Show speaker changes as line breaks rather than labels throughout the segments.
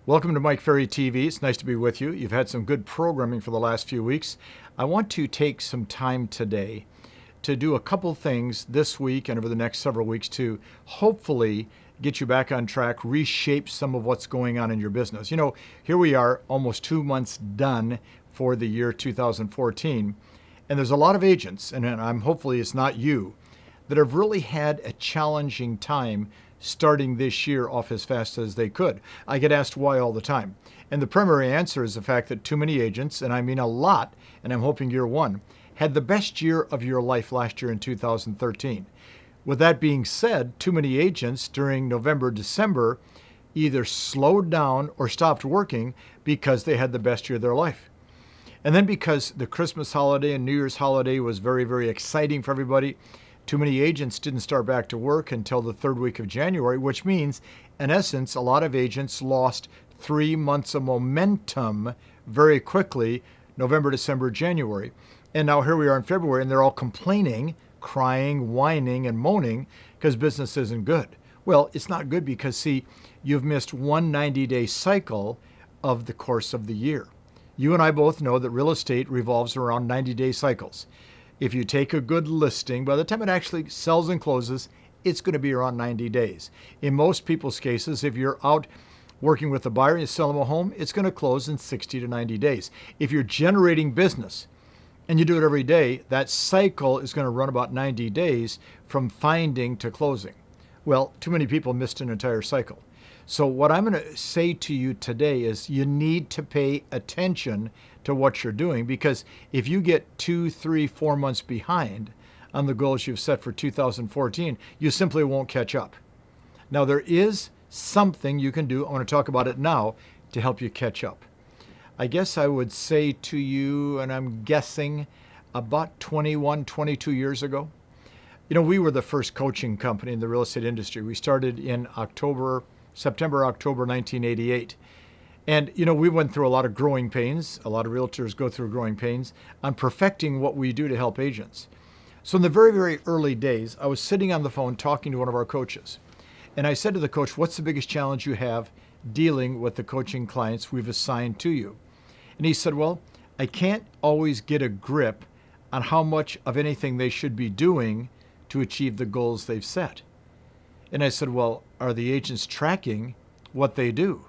Welcome to Mike Ferry TV. It's nice to be with you. You've had some good programming for the last few weeks. I want to take some time today to do a couple things this week and over the next several weeks to hopefully get you back on track, reshape some of what's going on in your business. You know, here we are almost 2 months done for the year 2014, and there's a lot of agents, and I'm hopefully it's not you, that have really had a challenging time starting this year off as fast as they could. I get asked why all the time. And the primary answer is the fact that too many agents, and I mean a lot, and I'm hoping you're one, had the best year of your life last year in 2013. With that being said, too many agents during November, December either slowed down or stopped working because they had the best year of their life. And then because the Christmas holiday and New Year's holiday was very, very exciting for everybody, too many agents didn't start back to work until the third week of January, which means, in essence, a lot of agents lost 3 months of momentum very quickly, November, December, January. And now here we are in February, and they're all complaining, crying, whining, and moaning because business isn't good. Well, it's not good because, see, you've missed one 90-day cycle of the course of the year. You and I both know that real estate revolves around 90-day cycles. If you take a good listing, by the time it actually sells and closes, it's going to be around 90 days. In most people's cases, if you're out working with a buyer and you sell them a home, it's going to close in 60 to 90 days. If you're generating business and you do it every day, that cycle is going to run about 90 days from finding to closing. Well, too many people missed an entire cycle. So what I'm going to say to you today is you need to pay attention to what you're doing, because if you get 2, 3, 4 months behind on the goals you've set for 2014, you simply won't catch up. Now, there is something you can do. I want to talk about it now to help you catch up. I guess I would say to you, and I'm guessing about 21, 22 years ago, you know, we were the first coaching company in the real estate industry. We started in September, October 1988. And, you know, we went through a lot of growing pains. A lot of realtors go through growing pains on perfecting what we do to help agents. So in the very, very early days, I was sitting on the phone talking to one of our coaches. And I said to the coach, what's the biggest challenge you have dealing with the coaching clients we've assigned to you? And he said, well, I can't always get a grip on how much of anything they should be doing to achieve the goals they've set. And I said, well, are the agents tracking what they do?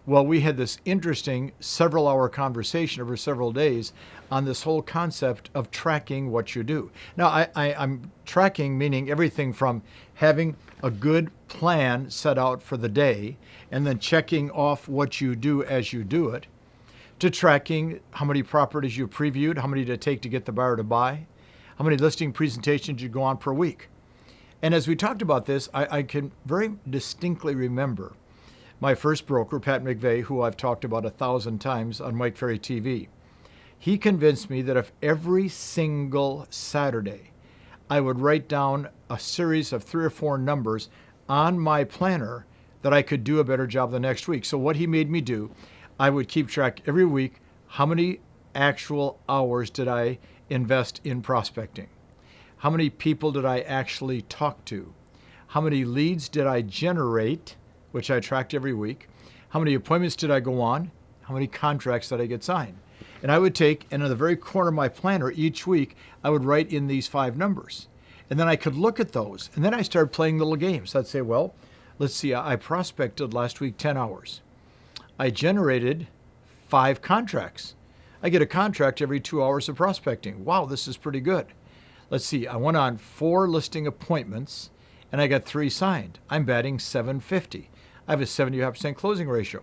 Well, we had this interesting several-hour conversation over several days on this whole concept of tracking what you do. Now, I'm tracking, meaning everything from having a good plan set out for the day and then checking off what you do as you do it, to tracking how many properties you previewed, how many did it take to get the buyer to buy, how many listing presentations you go on per week. And as we talked about this, I can very distinctly remember my first broker, Pat McVeigh, who I've talked about 1,000 times on Mike Ferry TV. He convinced me that if every single Saturday I would write down a series of 3 or 4 numbers on my planner, that I could do a better job the next week. So what he made me do, I would keep track every week, how many actual hours did I invest in prospecting? How many people did I actually talk to? How many leads did I generate, which I tracked every week? How many appointments did I go on? How many contracts did I get signed? And I would take, and in the very corner of my planner each week, I would write in these 5 numbers. And then I could look at those. And then I started playing little games. I'd say, well, let's see, I prospected last week 10 hours. I generated 5 contracts. I get a contract every 2 hours of prospecting. Wow, this is pretty good. Let's see, I went on 4 listing appointments and I got 3 signed. I'm batting .750. I have a 75% closing ratio.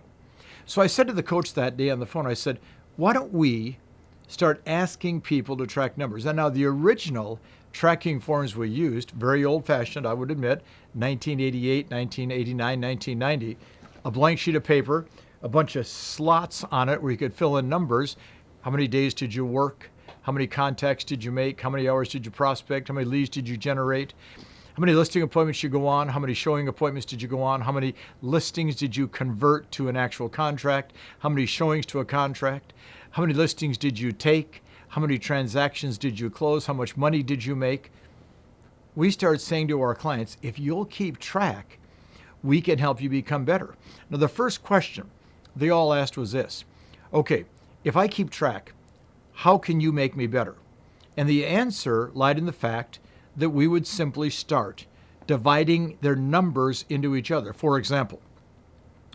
So I said to the coach that day on the phone, I said, why don't we start asking people to track numbers? And now the original tracking forms we used, very old-fashioned, I would admit, 1988, 1989, 1990, a blank sheet of paper, a bunch of slots on it where you could fill in numbers. How many days did you work? How many contacts did you make? How many hours did you prospect? How many leads did you generate? How many listing appointments did you go on? How many showing appointments did you go on? How many listings did you convert to an actual contract? How many showings to a contract? How many listings did you take? How many transactions did you close? How much money did you make? We started saying to our clients, if you'll keep track, we can help you become better. Now, the first question they all asked was this: okay, if I keep track, how can you make me better? And the answer lied in the fact that we would simply start dividing their numbers into each other. For example,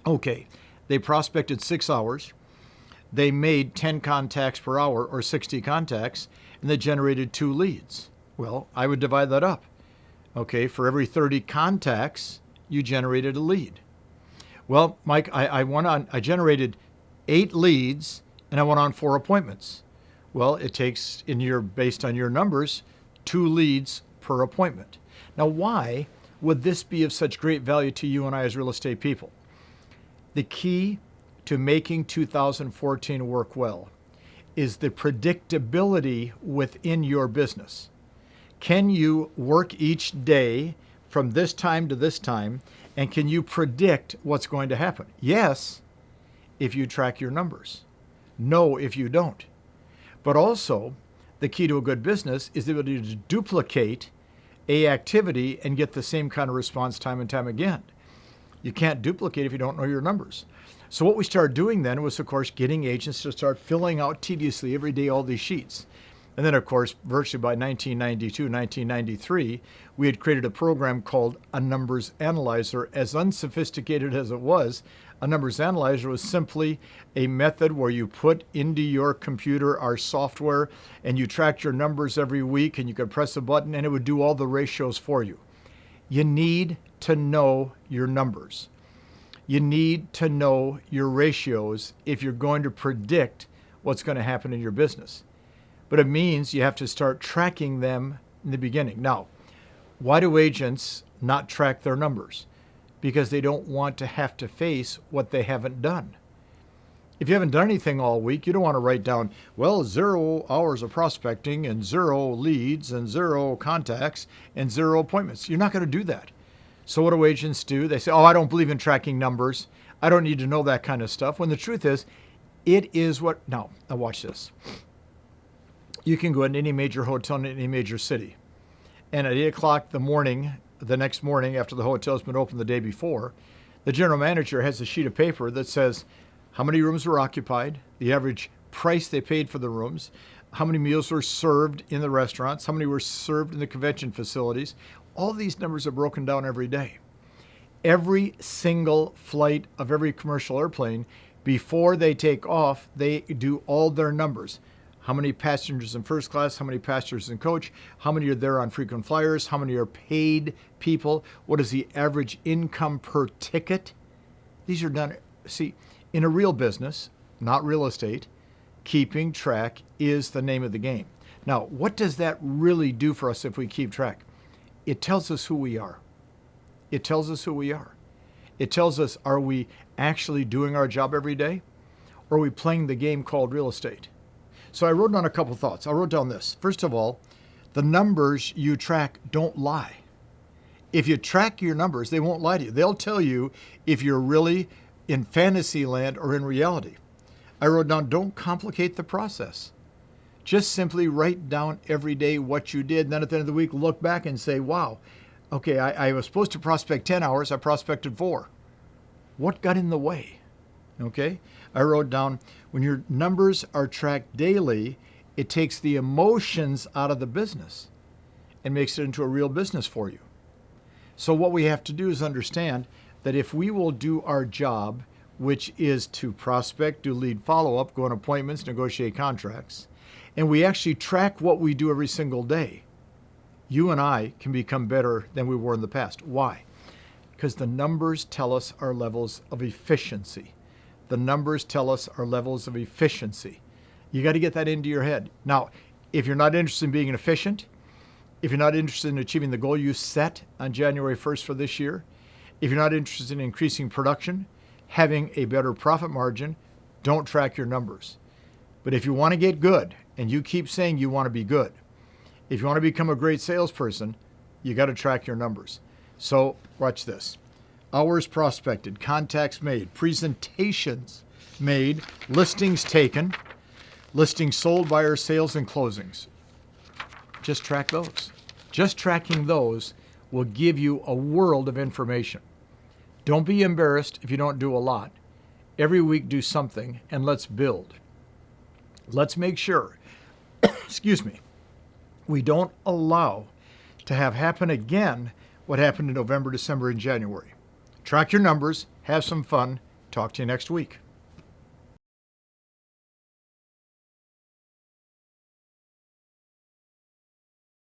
okay, they prospected 6 hours, they made 10 contacts per hour or 60 contacts, and they generated 2 leads. Well, I would divide that up. Okay, for every 30 contacts, you generated a lead. Well, Mike, I generated 8 leads and I went on 4 appointments. Well, it takes, based on your numbers, 2 leads per appointment. Now, why would this be of such great value to you and I as real estate people? The key to making 2014 work well is the predictability within your business. Can you work each day from this time to this time, and can you predict what's going to happen? Yes, if you track your numbers. No, if you don't. But also, the key to a good business is the ability to duplicate a activity and get the same kind of response time and time again. You can't duplicate if you don't know your numbers. So what we started doing then was, of course, getting agents to start filling out tediously every day all these sheets. And then, of course, virtually by 1992, 1993, we had created a program called a numbers analyzer. As unsophisticated as it was, a numbers analyzer was simply a method where you put into your computer our software and you tracked your numbers every week, and you could press a button and it would do all the ratios for you. You need to know your numbers. You need to know your ratios if you're going to predict what's going to happen in your business. But it means you have to start tracking them in the beginning. Now, why do agents not track their numbers? Because they don't want to have to face what they haven't done. If you haven't done anything all week, you don't want to write down, well, 0 hours of prospecting and 0 leads and 0 contacts and 0 appointments. You're not going to do that. So what do agents do? They say, oh, I don't believe in tracking numbers. I don't need to know that kind of stuff. When the truth is, it is what, now watch this. You can go in any major hotel in any major city, and at 8 o'clock the next morning after the hotel's been open the day before, the general manager has a sheet of paper that says how many rooms were occupied, the average price they paid for the rooms, how many meals were served in the restaurants, how many were served in the convention facilities. All these numbers are broken down every day. Every single flight of every commercial airplane, before they take off, they do all their numbers. How many passengers in first class, how many passengers in coach, how many are there on frequent flyers, how many are paid people, what is the average income per ticket? These are done, see, in a real business, not real estate, keeping track is the name of the game. Now, what does that really do for us if we keep track? It tells us who we are. It tells us who we are. It tells us, are we actually doing our job every day? Or are we playing the game called real estate? So I wrote down a couple thoughts. I wrote down this. First of all, the numbers you track don't lie. If you track your numbers, they won't lie to you. They'll tell you if you're really in fantasy land or in reality. I wrote down, don't complicate the process. Just simply write down every day what you did. And then at the end of the week, look back and say, wow, okay, I was supposed to prospect 10 hours. I prospected 4. What got in the way? Okay. I wrote down, when your numbers are tracked daily, it takes the emotions out of the business and makes it into a real business for you. So what we have to do is understand that if we will do our job, which is to prospect, do lead follow-up, go on appointments, negotiate contracts, and we actually track what we do every single day, you and I can become better than we were in the past. Why? Because the numbers tell us our levels of efficiency. The numbers tell us our levels of efficiency. You got to get that into your head. Now, if you're not interested in being efficient, if you're not interested in achieving the goal you set on January 1st for this year, if you're not interested in increasing production, having a better profit margin, don't track your numbers. But if you want to get good, and you keep saying you want to be good, if you want to become a great salesperson, you got to track your numbers. So watch this. Hours prospected, contacts made, presentations made, listings taken, listings sold, buyers, sales, and closings. Just track those. Just tracking those will give you a world of information. Don't be embarrassed if you don't do a lot. Every week do something, and let's build. Let's make sure, excuse me, we don't allow to have happen again what happened in November, December, and January. Track your numbers, have some fun. Talk to you next week.